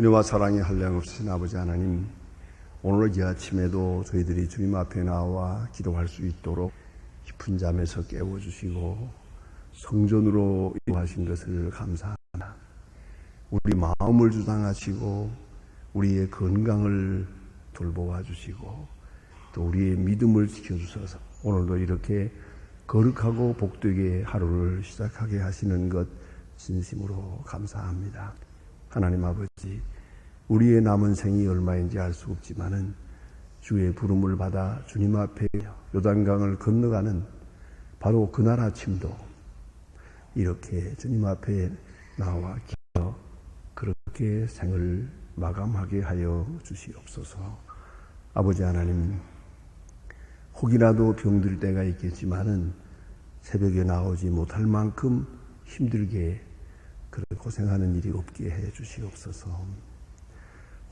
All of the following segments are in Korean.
은혜와 사랑이 한량없으신 아버지 하나님, 오늘 이 아침에도 저희들이 주님 앞에 나와 기도할 수 있도록 깊은 잠에서 깨워주시고 성전으로 인도하신 것을 감사합니다. 우리 마음을 주장하시고 우리의 건강을 돌보아 주시고 또 우리의 믿음을 지켜주셔서 오늘도 이렇게 거룩하고 복되게 하루를 시작하게 하시는 것 진심으로 감사합니다. 하나님 아버지, 우리의 남은 생이 얼마인지 알 수 없지만은 주의 부름을 받아 주님 앞에 요단강을 건너가는 바로 그날 아침도 이렇게 주님 앞에 나와 기도 그렇게 생을 마감하게 하여 주시옵소서. 아버지 하나님, 혹이라도 병들 때가 있겠지만은 새벽에 나오지 못할 만큼 힘들게 그런 고생하는 일이 없게 해 주시옵소서.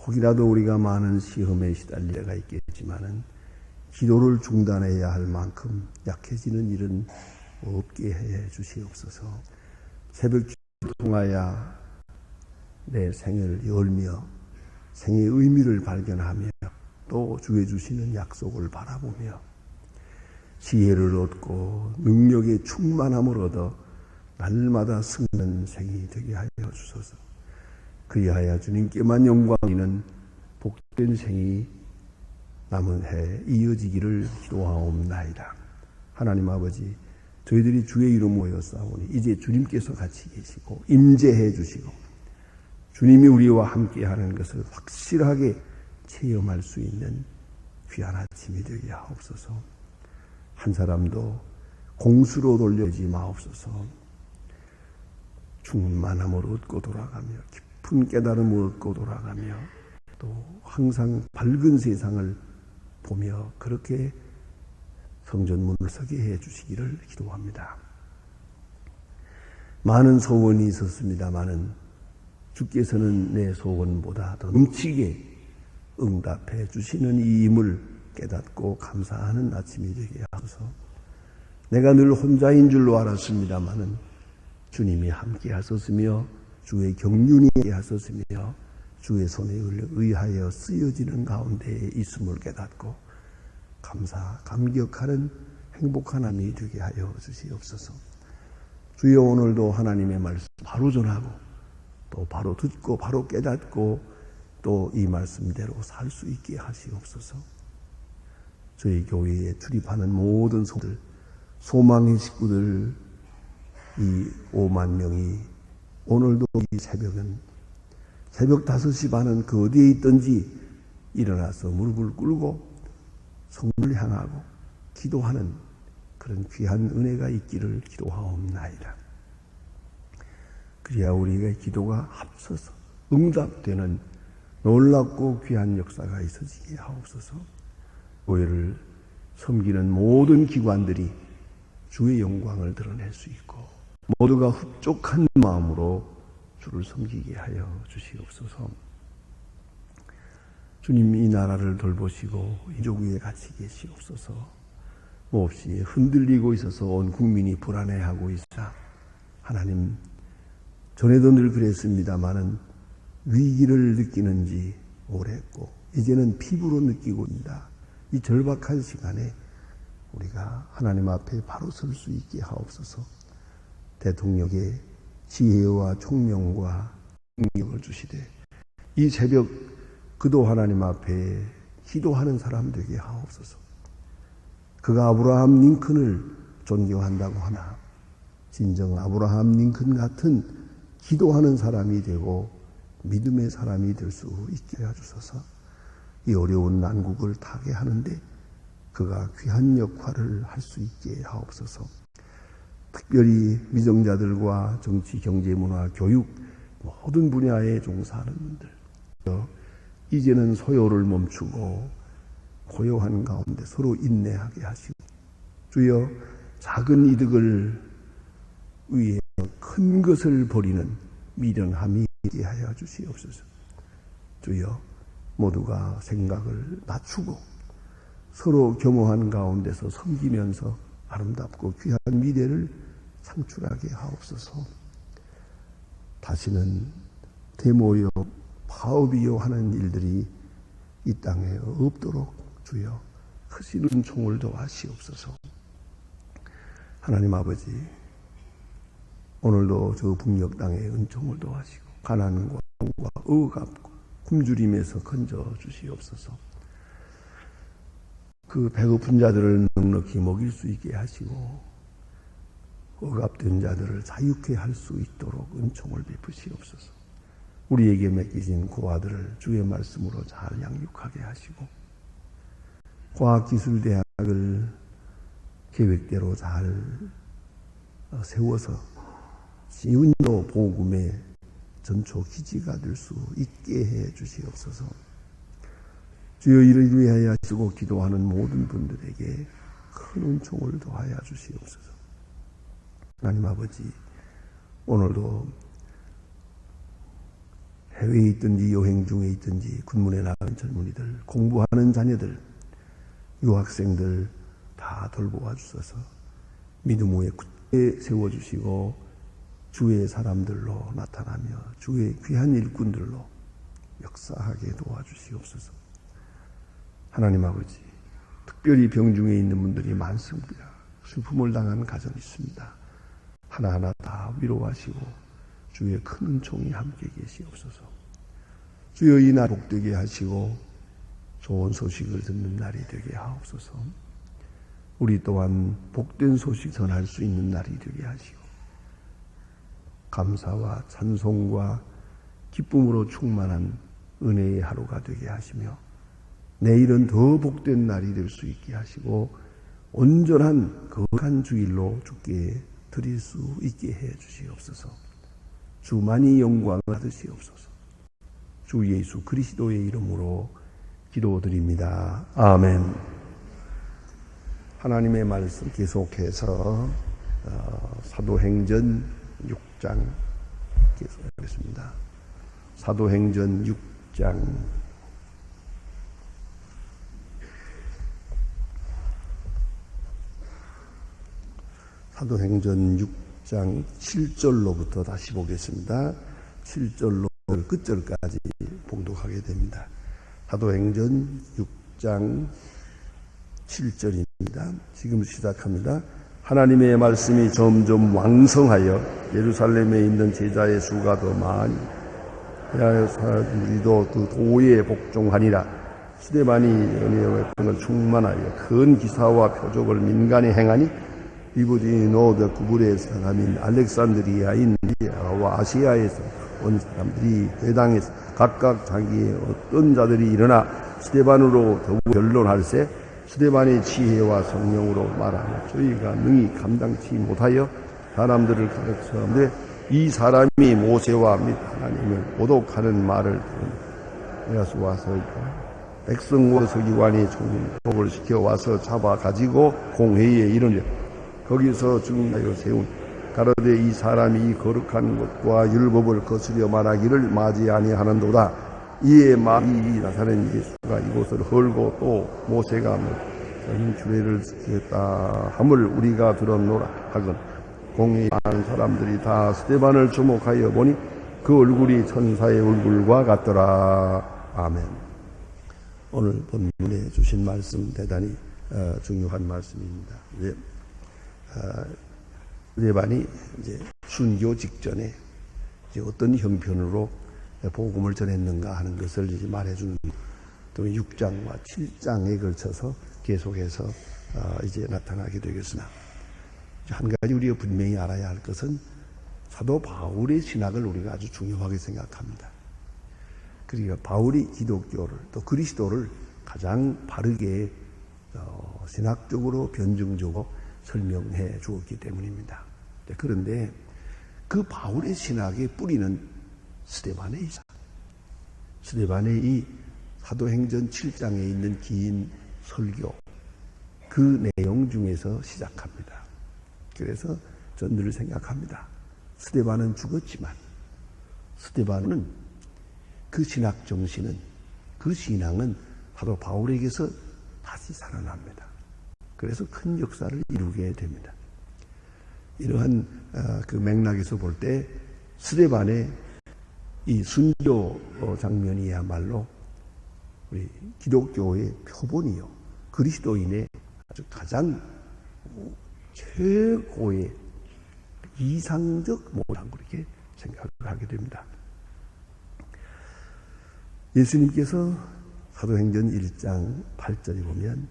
혹이라도 우리가 많은 시험에 시달릴 때가 있겠지만은 기도를 중단해야 할 만큼 약해지는 일은 없게 해 주시옵소서. 새벽 기도를 통하여 내 생을 열며 생의 의미를 발견하며 또 주의 주시는 약속을 바라보며 지혜를 얻고 능력의 충만함을 얻어 날마다 승리하는 생이 되게 하여 주소서. 그리하여 주님께만 영광이는 복된 생이 남은 해에 이어지기를 기도하옵나이다. 하나님 아버지, 저희들이 주의 이름 모여 싸우니 이제 주님께서 같이 계시고 임재해 주시고 주님이 우리와 함께하는 것을 확실하게 체험할 수 있는 귀한 아침이 되게 하옵소서. 한 사람도 공수로 돌려지 마옵소서. 충만함을 얻고 돌아가며 깊은 깨달음을 얻고 돌아가며 또 항상 밝은 세상을 보며 그렇게 성전문을 서게 해 주시기를 기도합니다. 많은 소원이 있었습니다마는 주께서는 내 소원보다 더 넘치게 응답해 주시는 이 힘을 깨닫고 감사하는 아침이 되게 하소서. 내가 늘 혼자인 줄로 알았습니다마는 주님이 함께 하셨으며 주의 경륜이 함께 하셨으며 주의 손에 의하여 쓰여지는 가운데에 있음을 깨닫고 감격하는 행복한 함이 되게 하여 주시옵소서. 주여, 오늘도 하나님의 말씀 바로 전하고 또 바로 듣고 바로 깨닫고 또 이 말씀대로 살 수 있게 하시옵소서. 저희 교회에 출입하는 모든 성도들, 소망의 식구들 이 5만 명이 오늘도 이 새벽은 새벽 5시 반은 그 어디에 있든지 일어나서 무릎을 꿇고 성문을 향하고 기도하는 그런 귀한 은혜가 있기를 기도하옵나이다. 그래야 우리의 기도가 합쳐서 응답되는 놀랍고 귀한 역사가 있어지게 하옵소서. 교회를 섬기는 모든 기관들이 주의 영광을 드러낼 수 있고 모두가 흡족한 마음으로 주를 섬기게 하여 주시옵소서. 주님, 이 나라를 돌보시고 민족 위에 같이 계시옵소서. 몹시 흔들리고 있어서 온 국민이 불안해하고 있사 하나님, 전에도 늘 그랬습니다마는 위기를 느끼는지 오래했고 이제는 피부로 느끼고 있다. 이 절박한 시간에 우리가 하나님 앞에 바로 설 수 있게 하옵소서. 대통령의 지혜와 총명과 능력을 주시되 이 새벽 그도 하나님 앞에 기도하는 사람 되게 하옵소서. 그가 아브라함 링컨을 존경한다고 하나 진정 아브라함 링컨 같은 기도하는 사람이 되고 믿음의 사람이 될 수 있게 해주소서. 이 어려운 난국을 타게 하는데 그가 귀한 역할을 할 수 있게 하옵소서. 특별히 위정자들과 정치, 경제, 문화, 교육 모든 분야에 종사하는 분들 이제는 소요를 멈추고 고요한 가운데 서로 인내하게 하시고 주여, 작은 이득을 위해 큰 것을 버리는 미련함이 있게 하여 주시옵소서. 주여, 모두가 생각을 낮추고 서로 겸허한 가운데서 섬기면서 아름답고 귀한 미래를 창출하게 하옵소서. 다시는 데모여 사업이요 하는 일들이 이 땅에 없도록 주여 크신 은총을 더하시옵소서. 하나님 아버지, 오늘도 저 북녘 땅에 은총을 더하시고 가난과 억압과 굶주림에서 건져 주시옵소서. 그 배고픈 자들을 넉넉히 먹일 수 있게 하시고 억압된 자들을 자유케 할 수 있도록 은총을 베푸시옵소서. 우리에게 맡기신 고아들을 주의 말씀으로 잘 양육하게 하시고 과학기술대학을 계획대로 잘 세워서 시운도 복음의 전초 기지가 될 수 있게 해 주시옵소서. 주여, 이를 위하여 쓰고 기도하는 모든 분들에게 큰 은총을 더하여 주시옵소서. 하나님 아버지, 오늘도 해외에 있든지 여행 중에 있든지 군문에 나간 젊은이들, 공부하는 자녀들, 유학생들 다 돌보아 주셔서 믿음 위에 굳게 세워주시고 주의 사람들로 나타나며 주의 귀한 일꾼들로 역사하게 도와주시옵소서. 하나님 아버지, 특별히 병중에 있는 분들이 많습니다. 슬픔을 당한 가정이 있습니다. 하나하나 다 위로하시고 주의 큰 은총이 함께 계시옵소서. 주여, 이 날 복되게 하시고 좋은 소식을 듣는 날이 되게 하옵소서. 우리 또한 복된 소식 전할 수 있는 날이 되게 하시고 감사와 찬송과 기쁨으로 충만한 은혜의 하루가 되게 하시며 내일은 더 복된 날이 될 수 있게 하시고 온전한 거룩한 주일로 주께 드릴 수 있게 해 주시옵소서. 주만이 영광을 받으시옵소서. 주 예수 그리스도의 이름으로 기도드립니다. 아멘. 하나님의 말씀 계속해서 사도행전 6장 계속하겠습니다. 사도행전 6장 사도행전 6장 7절로부터 다시 보겠습니다. 7절로 끝절까지 봉독하게 됩니다. 사도행전 6장 7절입니다. 지금 시작합니다. 하나님의 말씀이 점점 왕성하여 예루살렘에 있는 제자의 수가 더 많이 하여 사람들이도 그 도에 복종하니라. 스데반이 은혜와 평을 충만하여 큰 기사와 표적을 민간히 행하니 이브디노드 구불의 사람인 알렉산드리아인 리아와 아시아에서 온 사람들이 회당에서 각각 자기의 어떤 자들이 일어나 스데반으로 더불어 변론할세 스데반의 지혜와 성령으로 말하며 저희가 능히 감당치 못하여 사람들을 가르쳤는데 이 사람이 모세와 및 하나님을 모독하는 말을 들은 와서 백성과 서기관이 총독을 시켜 와서 잡아 가지고 공회의에 이르니 거기서 증하여 세운 가로되 이 사람이 이 거룩한 것과 율법을 거스려 말하기를 맞이 아니하는도다. 이에 이 나사렛 예수가 이곳을 헐고 또 모세가 저는 주례를 지켰다 함을 우리가 들었노라 하건 공회에 많은 사람들이 다 스데반을 주목하여 보니 그 얼굴이 천사의 얼굴과 같더라. 아멘. 오늘 본문에 주신 말씀 대단히 중요한 말씀입니다. 스데반이 이제 순교 직전에 이제 어떤 형편으로 복음을 전했는가 하는 것을 이제 말해주는 또 6장과 7장에 걸쳐서 계속해서 이제 나타나게 되겠으나 한 가지 우리가 분명히 알아야 할 것은 사도 바울의 신학을 우리가 아주 중요하게 생각합니다. 그러니까 바울이 기독교를 또 그리스도를 가장 바르게 신학적으로 변증적으로 설명해 주었기 때문입니다. 그런데 그 바울의 신학의 뿌리는 스데반에 있어. 스데반의 이 사도행전 7장에 있는 긴 설교 그 내용 중에서 시작합니다. 그래서 저는 늘 생각합니다. 스데반은 죽었지만 스데반은 그 신학 정신은 그 신앙은 사도 바울에게서 다시 살아납니다. 그래서 큰 역사를 이루게 됩니다. 이러한 그 맥락에서 볼 때 스데반의 이 순교 장면이야말로 우리 기독교의 표본이요, 그리스도인의 아주 가장 최고의 이상적 모양, 그렇게 생각을 하게 됩니다. 예수님께서 사도행전 1장 8절에 보면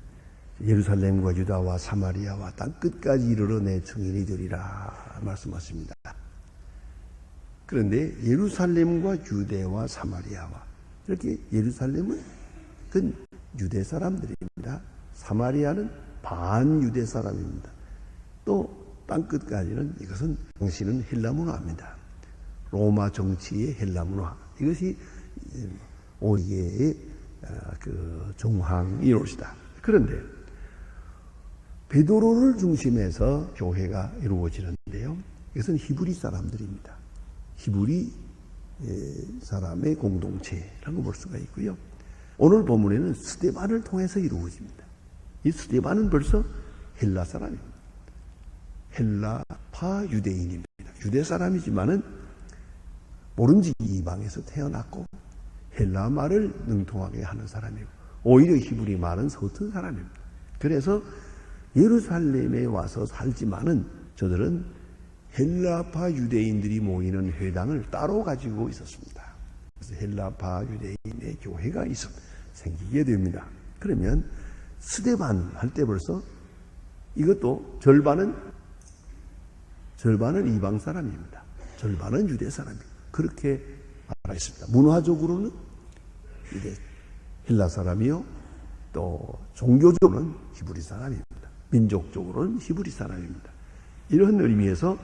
예루살렘과 유다와 사마리아와 땅끝까지 이르러 내 증인이 되리라 말씀하십니다. 그런데 예루살렘과 유대와 사마리아와, 이렇게 예루살렘은 그 유대 사람들입니다. 사마리아는 반유대 사람입니다. 또 땅끝까지는, 이것은 당시는 헬라 문화입니다. 로마 정치의 헬라 문화, 이것이 오이게의 그 정황이 이루어지다. 그런데 베드로를 중심해서 교회가 이루어지는데요, 이것은 히브리 사람들입니다. 히브리 사람의 공동체라고 볼 수가 있고요. 오늘 본문에는 스데반을 통해서 이루어집니다. 이 스데반은 벌써 헬라 사람입니다. 헬라파 유대인입니다. 유대 사람이지만은 모름지기 이방에서 태어났고 헬라 말을 능통하게 하는 사람이고, 오히려 히브리 말은 서툰 사람입니다. 그래서 예루살렘에 와서 살지만은 저들은 헬라파 유대인들이 모이는 회당을 따로 가지고 있었습니다. 그래서 헬라파 유대인의 교회가 생기게 됩니다. 그러면 스데반 할 때 벌써 이것도 절반은 이방 사람입니다. 절반은 유대 사람입니다. 그렇게 알아 있습니다. 문화적으로는 이게 헬라 사람이요, 또 종교적으로는 히브리 사람입니다. 민족적으로는 히브리 사람입니다. 이런 의미에서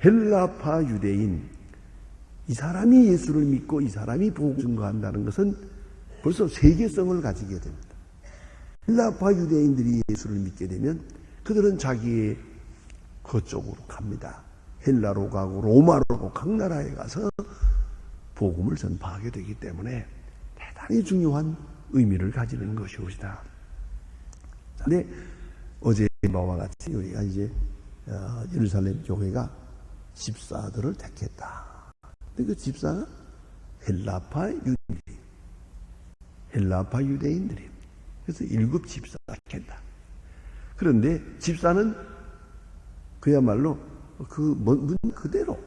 헬라파 유대인, 이 사람이 예수를 믿고 이 사람이 복음을 증거한다는 것은 벌써 세계성을 가지게 됩니다. 헬라파 유대인들이 예수를 믿게 되면 그들은 자기의 그쪽으로 갑니다. 헬라로 가고 로마로 가고 각 나라에 가서 복음을 전파하게 되기 때문에 대단히 중요한 의미를 가지는 것이옵니다. 근데 어제 바와 같이 우리가 이제 예루살렘 교회가 집사들을 택했다. 근데 그 집사가 헬라파 유대인들이. 그래서 7 집사 택했다. 그런데 집사는 그야말로 그 문 그대로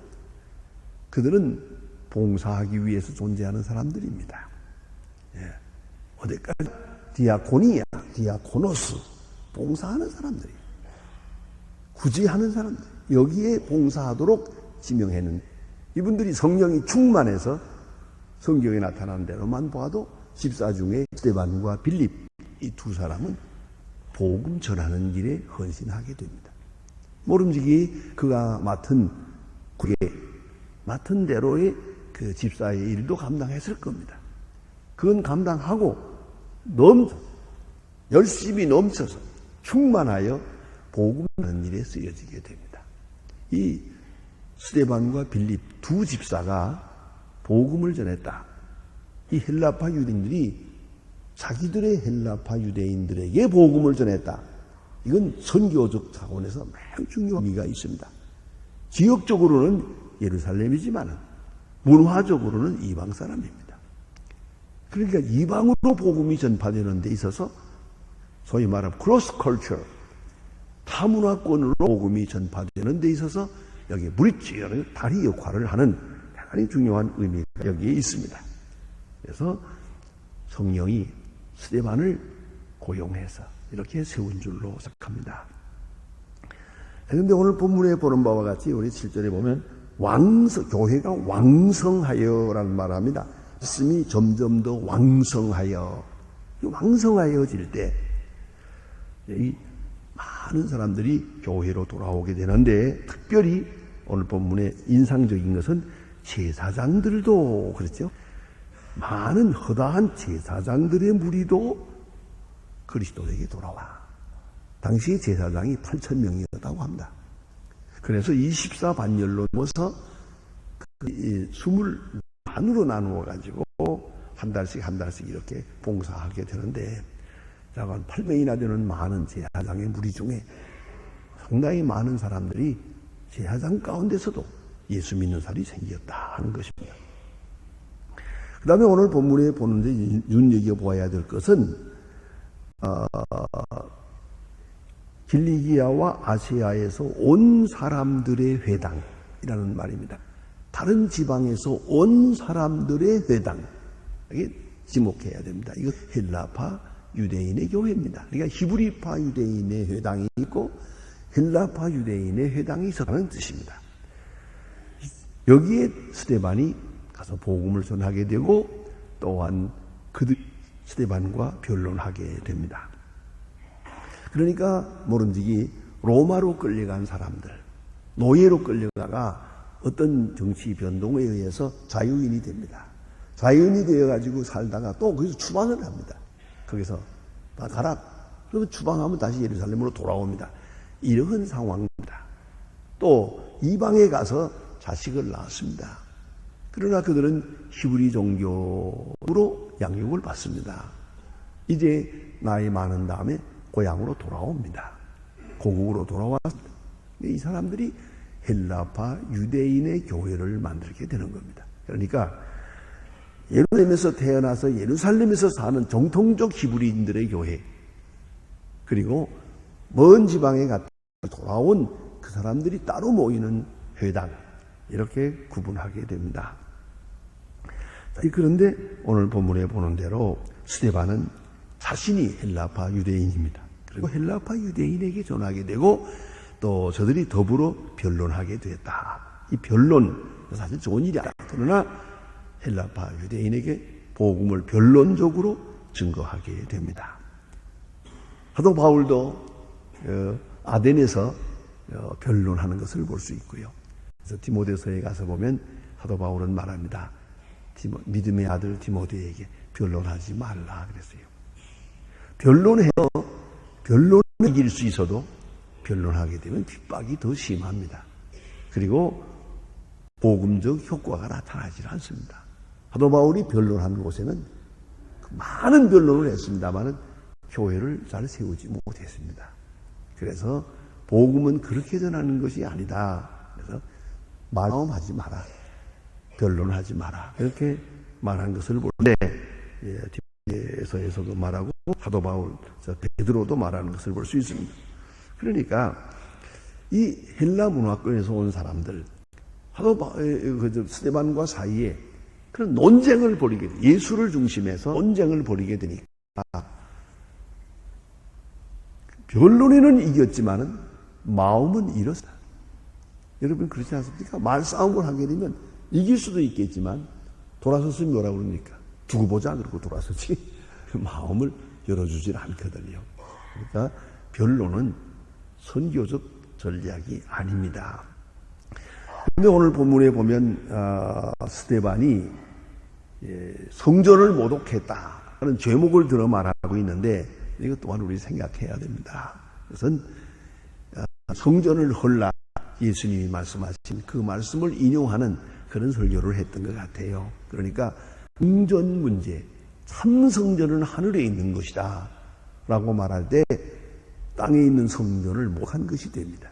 그들은 봉사하기 위해서 존재하는 사람들입니다. 예. 어디까지? 디아코노스, 봉사하는 사람들이, 구제하는 사람들, 여기에 봉사하도록 지명했는데, 이분들이 성령이 충만해서 성경에 나타나는 대로만 봐도 집사 중에 스데반과 빌립, 이 2 사람은 복음 전하는 길에 헌신하게 됩니다. 모름지기 그가 맡은 대로의 그 집사의 일도 감당했을 겁니다. 그건 감당하고 열심히 넘쳐서 충만하여 복음하는 일에 쓰여지게 됩니다. 이 스데반과 빌립 2 집사가 복음을 전했다. 이 헬라파 유대인들이 자기들의 헬라파 유대인들에게 복음을 전했다. 이건 선교적 차원에서 매우 중요한 의미가 있습니다. 지역적으로는 예루살렘이지만 문화적으로는 이방 사람입니다. 그러니까 이방으로 복음이 전파되는 데 있어서 소위 말하면 크로스 컬처, 타문화권으로 복음이 전파되는 데 있어서 여기 브릿지라는 다리 역할을 하는 대단히 중요한 의미가 여기에 있습니다. 그래서 성령이 스데반을 고용해서 이렇게 세운 줄로 생각합니다. 그런데 오늘 본문에 보는 바와 같이 우리 7절에 보면 교회가 왕성하여라는 말을 합니다. 말씀이 점점 더 왕성하여, 왕성하여질 때 이 많은 사람들이 교회로 돌아오게 되는데, 특별히 오늘 본문에 인상적인 것은 제사장들도 그렇죠. 많은 허다한 제사장들의 무리도 그리스도에게 돌아와. 당시 제사장이 8,000명이었다고 합니다. 그래서 24반열로 모서 20반으로 나누어 가지고 한 달씩 이렇게 봉사하게 되는데, 한 8명이나 되는 많은 제사장의 무리 중에 상당히 많은 사람들이 제사장 가운데서도 예수 믿는 사람이 생겼다 하는 것입니다. 그 다음에 오늘 본문에 보는데 눈여겨보아야 될 것은 길리기아와 아시아에서 온 사람들의 회당이라는 말입니다. 다른 지방에서 온 사람들의 회당. 이게 지목해야 됩니다. 이거 헬라파 유대인의 교회입니다. 그러니까 히브리파 유대인의 회당이 있고 헬라파 유대인의 회당이 있었다는 뜻입니다. 여기에 스데반이 가서 복음을 전하게 되고 또한 스데반과 변론하게 됩니다. 그러니까 모른지기 로마로 끌려간 사람들, 노예로 끌려가다가 어떤 정치 변동에 의해서 자유인이 됩니다. 자유인이 되어가지고 살다가 또 거기서 추방을 합니다. 거기서 다 가라. 그러면 추방하면 다시 예루살렘으로 돌아옵니다. 이런 상황입니다. 또 이방에 가서 자식을 낳았습니다. 그러나 그들은 히브리 종교로 양육을 받습니다. 이제 나이 많은 다음에 고향으로 돌아옵니다. 고국으로 돌아왔습니다. 이 사람들이 헬라파 유대인의 교회를 만들게 되는 겁니다. 그러니까 예루살렘에서 태어나서 예루살렘에서 사는 정통적 히브리인들의 교회, 그리고 먼 지방에 갔다 돌아온 그 사람들이 따로 모이는 회당, 이렇게 구분하게 됩니다. 그런데 오늘 본문에 보는 대로 스데반은 자신이 헬라파 유대인입니다. 그리고 헬라파 유대인에게 전하게 되고 또 저들이 더불어 변론하게 됐다. 이 변론, 사실 좋은 일이 아니다. 그러나 헬라파 유대인에게 복음을 변론적으로 증거하게 됩니다. 사도 바울도 아덴에서 변론하는 것을 볼 수 있고요. 그래서 디모데서에 가서 보면 사도 바울은 말합니다. 믿음의 아들 디모데에게 변론하지 말라 그랬어요. 변론을 이길 수 있어도 변론하게 되면 핍박이 더 심합니다. 그리고 복음적 효과가 나타나지 않습니다. 사도 바울이 변론한 곳에는 많은 변론을 했습니다마는 교회를 잘 세우지 못했습니다. 그래서 복음은 그렇게 전하는 것이 아니다. 그래서 말하지 마라. 변론하지 마라. 이렇게 말한 것을 보는데 디모데서에서도 말하고 사도 바울, 베드로도 말하는 것을 볼 수 있습니다. 그러니까 이 헬라 문화권에서 온 사람들, 스데반과 사이에 그런 논쟁을 벌이게 돼. 예수를 중심해서 논쟁을 벌이게 되니까 변론에는 이겼지만은 마음은 잃었다. 여러분 그렇지 않습니까? 말싸움을 하게 되면 이길 수도 있겠지만 돌아섰으면 뭐라고 그럽니까? 두고 보자 그러고 돌아서지 마음을 열어주질 않거든요. 그러니까 변론은 선교적 전략이 아닙니다. 그런데 오늘 본문에 보면 스데반이 성전을 모독했다는 죄목을 들어 말하고 있는데 이것 또한 우리 생각해야 됩니다. 그것은 성전을 헐라 예수님이 말씀하신 그 말씀을 인용하는 그런 설교를 했던 것 같아요. 그러니까 성전 문제, 참 성전은 하늘에 있는 것이다 라고 말할 때 땅에 있는 성전을 모독한 것이 됩니다.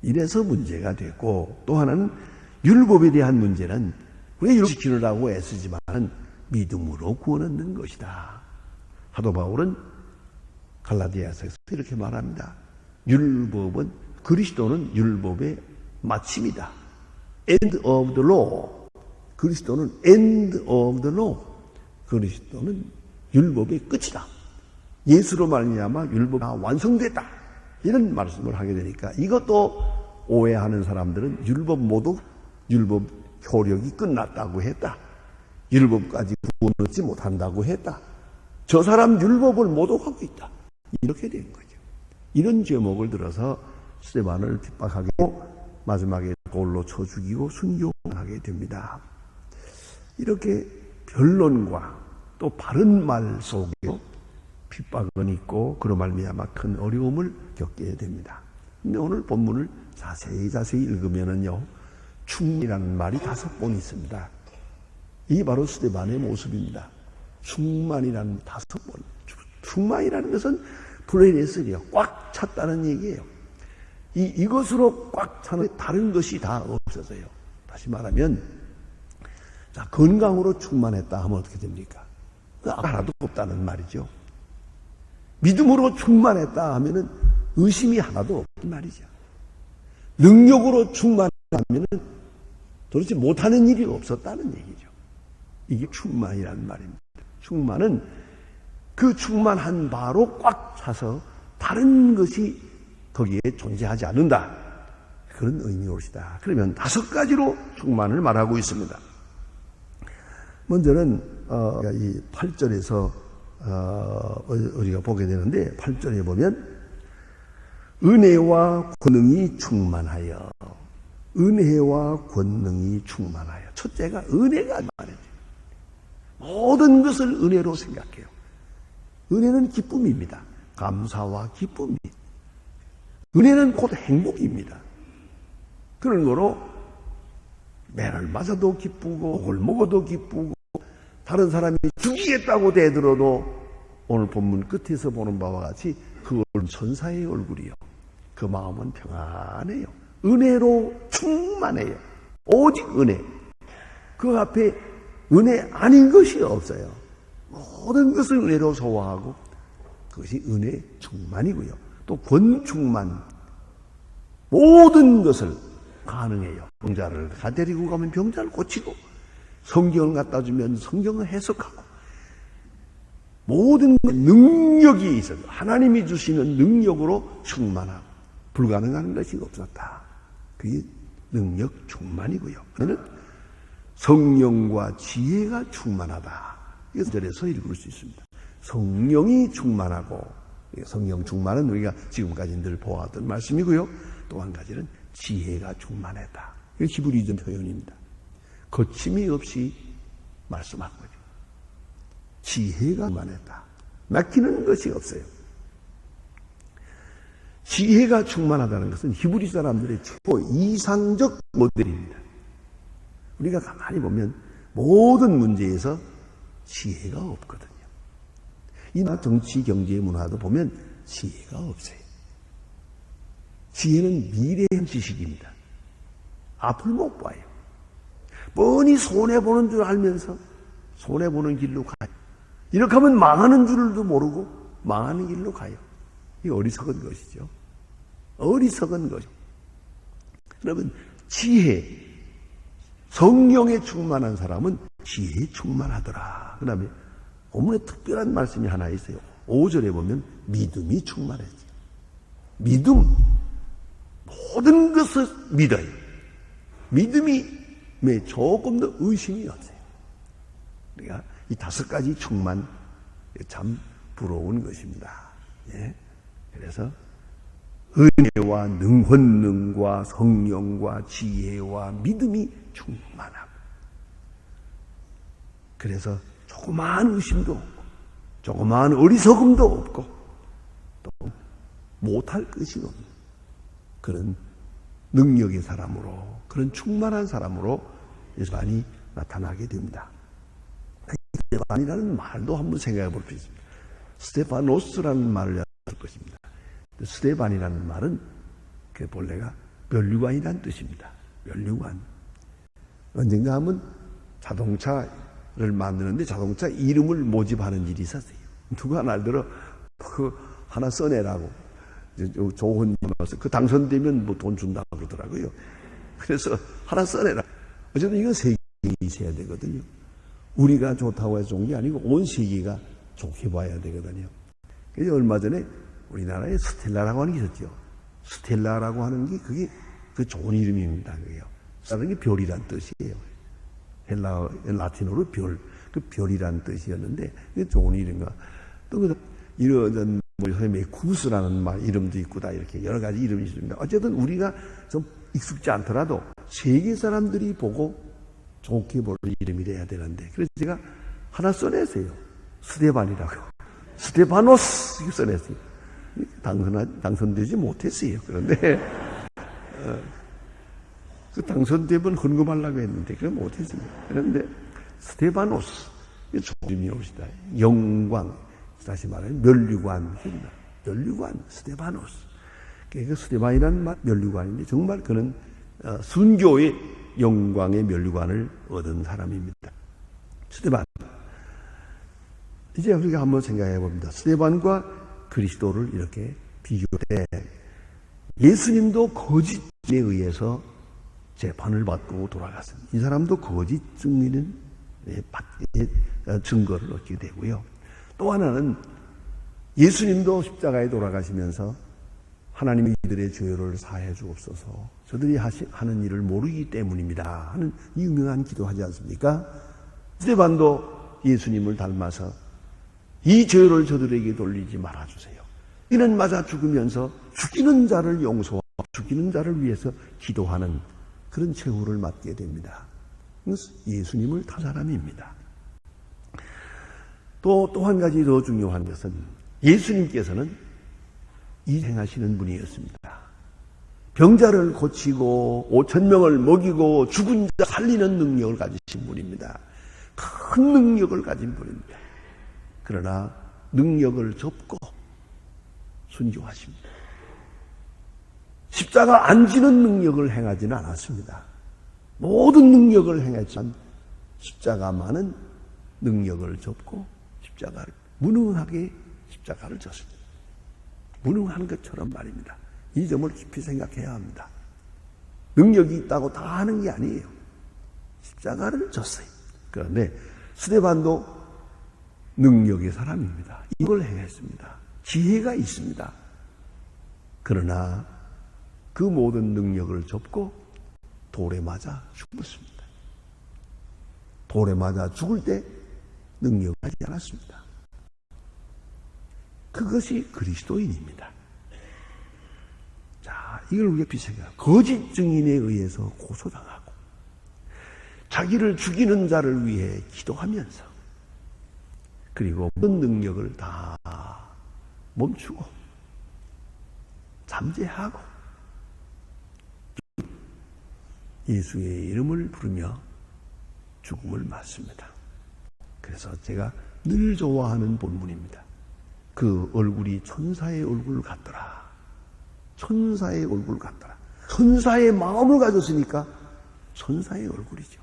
이래서 문제가 됐고, 또 하나는 율법에 대한 문제는 왜 율법 지키느라고 애쓰지만 믿음으로 구원 얻는 것이다. 사도 바울은 갈라디아서에서 이렇게 말합니다. 그리스도는 율법의 마침이다. End of the law. 그리스도는 end of the law. 그리스도는 율법의 끝이다. 예수로 말미암아 율법이 완성됐다. 이런 말씀을 하게 되니까 이것도 오해하는 사람들은 율법 모독, 율법 효력이 끝났다고 했다. 율법까지 구원 얻지 못한다고 했다. 저 사람 율법을 모독하고 있다. 이렇게 된 거죠. 이런 제목을 들어서 스데반을 핍박하게 하고 마지막에 돌로 쳐 죽이고 순교하게 됩니다. 이렇게 변론과 또 바른 말 속에 핍박은 있고 그로 말미암아 큰 어려움을 겪게 됩니다. 근데 오늘 본문을 자세히 읽으면은요, 충만이라는 말이 5번 있습니다. 이게 바로 스데반의 모습입니다. 충만이라는 5번. 충만이라는 것은 플레이네스예요. 꽉 찼다는 얘기예요. 이것으로 꽉 차는 다른 것이 다 없어서요. 다시 말하면 자, 건강으로 충만했다 하면 어떻게 됩니까? 하나도 없다는 말이죠. 믿음으로 충만했다 하면은 의심이 하나도 없단 말이죠. 능력으로 충만하면은 도대체 못하는 일이 없었다는 얘기죠. 이게 충만이라는 말입니다. 충만은 그 충만한 바로 꽉 차서 다른 것이 거기에 존재하지 않는다. 그런 의미로시다. 그러면 5가지로 충만을 말하고 있습니다. 먼저는 이 8절에서 우리가 보게 되는데 8절에 보면 은혜와 권능이 충만하여, 은혜와 권능이 충만하여. 첫째가 은혜가 많아요. 모든 것을 은혜로 생각해요. 은혜는 기쁨입니다. 감사와 기쁨이. 은혜는 곧 행복입니다. 그런 거로 매를 맞아도 기쁘고 옥을 먹어도 기쁘고 다른 사람이 죽이겠다고 대들어도 오늘 본문 끝에서 보는 바와 같이 그 얼굴은 천사의 얼굴이요. 그 마음은 평안해요. 은혜로 충만해요. 오직 은혜. 그 앞에 은혜 아닌 것이 없어요. 모든 것을 은혜로 소화하고 그것이 은혜 충만이고요. 또 권충만. 모든 것을 가능해요. 병자를 데리고 가면 병자를 고치고 성경을 갖다 주면 성경을 해석하고 모든 능력이 있어요. 하나님이 주시는 능력으로 충만하고 불가능한 것이 없었다. 그게 능력 충만이고요. 그는 성령과 지혜가 충만하다. 이것을 절에서 읽을 수 있습니다. 성령이 충만하고, 성령 충만은 우리가 지금까지 늘 보아왔던 말씀이고요. 또 한 가지는 지혜가 충만했다. 이게 히브리전 표현입니다. 거침이 없이 말씀한 거죠. 지혜가 충만했다. 막히는 것이 없어요. 지혜가 충만하다는 것은 히브리 사람들의 최고 이상적 모델입니다. 우리가 가만히 보면 모든 문제에서 지혜가 없거든요. 이나 정치, 경제, 문화도 보면 지혜가 없어요. 지혜는 미래형 지식입니다. 앞을 못 봐요. 뻔히 손해보는 줄 알면서 손해보는 길로 가요. 이렇게 하면 망하는 줄도 모르고 망하는 길로 가요. 이게 어리석은 것이죠. 어리석은 것이죠. 여러분, 지혜, 성령에 충만한 사람은 지혜에 충만하더라. 그 다음에 본문에 특별한 말씀이 하나 있어요. 5절에 보면 믿음이 충만했죠. 믿음, 모든 것을 믿어요. 믿음이 조금 더 의심이 없어요. 우리가 이 5가지 충만 참 부러운 것입니다. 예? 그래서 은혜와 권능과 성령과 지혜와 믿음이 충만하고, 그래서 조그마한 의심도 없고 조그마한 어리석음도 없고 또 못할 것이 없는 그런 능력의 사람으로, 그런 충만한 사람으로 예수만이 나타나게 됩니다. 스테반이라는 말도 한번 생각해 볼 수 있습니다. 스테파노스라는 말을 할 것입니다. 스테반이라는 말은 그 본래가 면류관이라는 뜻입니다. 면류관. 언젠가 하면 자동차를 만드는데 자동차 이름을 모집하는 일이 있었어요. 누가 날들어 그 하나 써내라고 좋은 그 당선되면 뭐 돈 준다고 그러더라고요. 그래서 하나 써내라. 어쨌든 이건 세계에 있어야 되거든요. 우리가 좋다고 해서 좋은 게 아니고 온 세계가 좋게 봐야 되거든요. 그래서 얼마 전에 우리나라에 스텔라라고 하는 게 있었죠. 스텔라라고 하는 게 그게 그 좋은 이름입니다. 그게요. 다른 게 별이란 뜻이에요. 라틴어로 별, 그 별이란 뜻이었는데 그게 좋은 이름인가. 또 이런 메쿠스라는 말 이름도 있고 다 이렇게 여러 가지 이름이 있습니다. 어쨌든 우리가 좀 익숙지 않더라도 세계 사람들이 보고 좋게 볼 이름이 돼야 되는데, 그래서 제가 하나 써냈어요. 스테반이라고. 스테파노스 이렇게 써냈어요. 당선되지 못했어요. 그런데 그 당선되면 헌금하려고 했는데 그걸 못했습니다. 그런데 스테파노스 이름이 옵시다. 영광, 다시 말하면 면류관, 면류관 스테파노스. 그 스테반이라는 말 면류관인데 정말 그는 순교의 영광의 멸관을 얻은 사람입니다. 스데반. 이제 우리가 한번 생각해 봅니다. 스데반과 그리스도를 이렇게 비교할 때 예수님도 거짓에 의해서 재판을 받고 돌아갔습니다. 이 사람도 거짓 증인은 증거를 얻게 되고요. 또 하나는 예수님도 십자가에 돌아가시면서 하나님이 이들의 죄를 사해 주옵소서, 저들이 하는 일을 모르기 때문입니다 하는 유명한 기도하지 않습니까? 스데반도 예수님을 닮아서 이 죄를 저들에게 돌리지 말아주세요. 이는 맞아 죽으면서 죽이는 자를 용서하고 죽이는 자를 위해서 기도하는 그런 최후를 맞게 됩니다. 예수님을 닮은 사람입니다. 또 한 가지 더 중요한 것은 예수님께서는 이 행하시는 분이었습니다. 병자를 고치고 5,000명을 먹이고 죽은 자 살리는 능력을 가지신 분입니다. 큰 능력을 가진 분입니다. 그러나 능력을 접고 순종하십니다. 십자가 안 지는 능력을 행하지는 않았습니다. 모든 능력을 행했지만 십자가만은 능력을 접고 십자가를 무능하게 십자가를 졌습니다. 무능한 것처럼 말입니다. 이 점을 깊이 생각해야 합니다. 능력이 있다고 다 하는 게 아니에요. 십자가를 졌어요. 그런데 스데반도 능력의 사람입니다. 이걸 행했습니다. 지혜가 있습니다. 그러나 그 모든 능력을 접고 돌에 맞아 죽었습니다. 돌에 맞아 죽을 때 능력하지 않았습니다. 그것이 그리스도인입니다. 자, 이걸 우리가 비생각해요. 거짓 증인에 의해서 고소당하고 자기를 죽이는 자를 위해 기도하면서 그리고 모든 능력을 다 멈추고 잠재하고 예수의 이름을 부르며 죽음을 맞습니다. 그래서 제가 늘 좋아하는 본문입니다. 그 얼굴이 천사의 얼굴 같더라. 천사의 얼굴 같더라. 천사의 마음을 가졌으니까 천사의 얼굴이죠.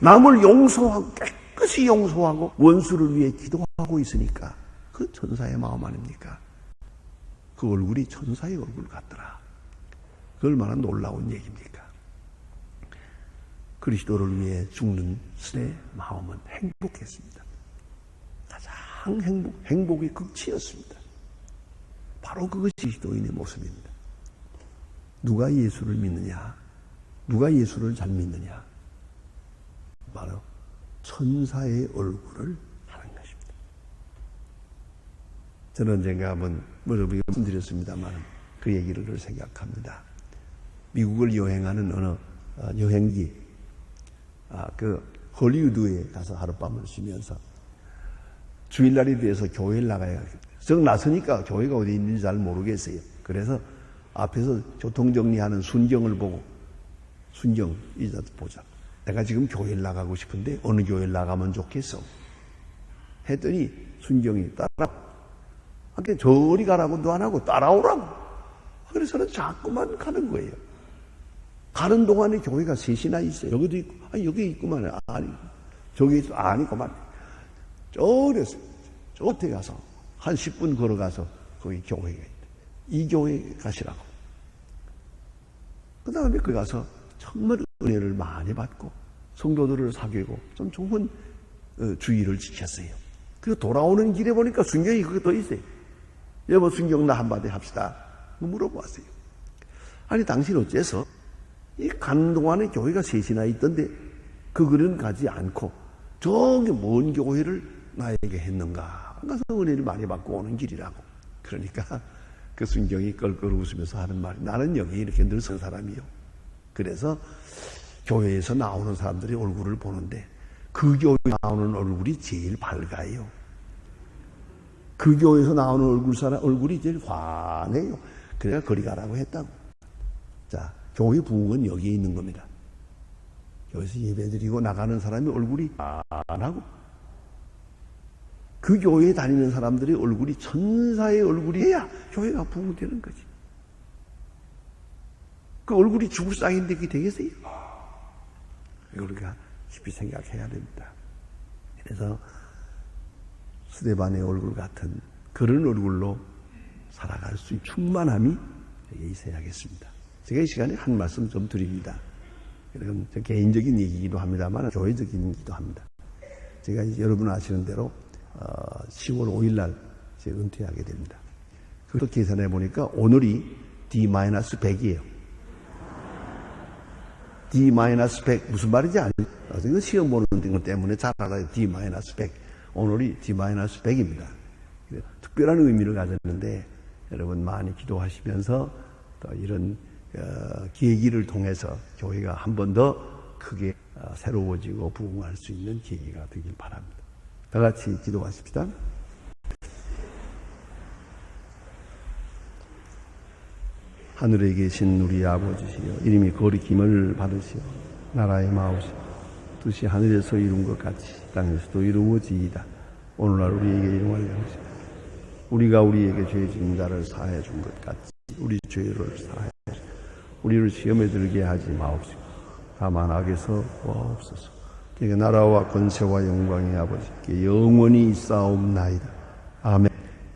남을 용서하고 깨끗이 용서하고 원수를 위해 기도하고 있으니까 그 천사의 마음 아닙니까? 그 얼굴이 천사의 얼굴 같더라. 그 얼마나 놀라운 얘기입니까? 그리스도를 위해 죽는 스의 마음은 행복했습니다. 가장 행복의 극치였습니다. 바로 그것이 그리스도인의 모습입니다. 누가 예수를 믿느냐? 누가 예수를 잘 믿느냐? 바로 천사의 얼굴을 하는 것입니다. 저는 언젠가 한번 말씀드렸습니다만 그 얘기를 늘 생각합니다. 미국을 여행하는 어느 여행지 그 헐리우드에 가서 하룻밤을 쉬면서 주일날이 돼서 교회를 나가야 정 나서니까 교회가 어디 있는지 잘 모르겠어요. 그래서 앞에서 교통정리하는 순경을 보고 순경 이자 보자. 내가 지금 교회를 나가고 싶은데 어느 교회를 나가면 좋겠어? 했더니 순경이 저리 가라고도 안 하고 따라오라고. 그래서 저는 자꾸만 가는 거예요. 가는 동안에 교회가 셋이나 있어요. 여기도 있고, 여기 있구만. 아니, 저기 있어. 아니구만. 저 끝에 가서, 한 10분 걸어가서 거기 교회가 있다. 이 교회 가시라고. 그 다음에 거기 가서 정말 은혜를 많이 받고, 성도들을 사귀고, 좀 좋은 주의를 지켰어요. 그리고 돌아오는 길에 보니까 순경이 그게 더 있어요. 여보, 순경 나 한마디 합시다. 물어보았어요. 아니, 당신 어째서? 이 가는 동안에 교회가 셋이나 있던데 그 길은 가지 않고 저기 먼 교회를 나에게 했는가? 가서 은혜를 많이 받고 오는 길이라고. 그러니까 그 순경이 껄껄 웃으면서 하는 말이 나는 여기 이렇게 늘 선 사람이요. 그래서 교회에서 나오는 사람들의 얼굴을 보는데 그 교회에 나오는 얼굴이 제일 밝아요. 그 교회에서 나오는 얼굴이 제일 환해요. 그래서 거리 가라고 했다고. 자, 교회 부흥은 여기에 있는 겁니다. 여기서 예배드리고 나가는 사람이 얼굴이 안 하고 그 교회에 다니는 사람들의 얼굴이 천사의 얼굴이어야 교회가 부흥되는 거지. 그 얼굴이 죽을 쌍인데 그게 되겠어요? 이걸 우리가 깊이 생각해야 됩니다. 그래서 스데반의 얼굴 같은 그런 얼굴로 살아갈 수 있는 충만함이 있어야겠습니다. 제가 이 시간에 한 말씀 좀 드립니다. 그건 개인적인 얘기이기도 합니다만 교회적이기도 합니다. 제가 이제 여러분 아시는 대로 10월 5일 날 제가 은퇴하게 됩니다. 그것도 계산해 보니까 오늘이 D-100이에요. D-100 무슨 말인지 알죠? 이거 시험 보는 것 때문에 잘 알아요. D-100. 오늘이 D-100입니다. 특별한 의미를 가졌는데 여러분 많이 기도하시면서 또 이런 계기를 통해서 교회가 한 번 더 크게 새로워지고 부흥할 수 있는 계기가 되길 바랍니다. 다 같이 기도하십시다. 하늘에 계신 우리 아버지시여, 이름이 거룩힘을 받으시오. 나라의 마옵시오. 뜻이 하늘에서 이룬 것 같이 땅에서도 이루어지이다. 오늘날 우리에게 일용할 양식, 우리가 우리에게 죄 지은 자를 사하여 준 것 같이 우리 죄를 사하여 주시오. 우리를 시험에 들게 하지 마옵시고 다만 악에서 구하옵소서. 그러니까 나라와 권세와 영광이 아버지께 영원히 있사옵나이다. 아멘.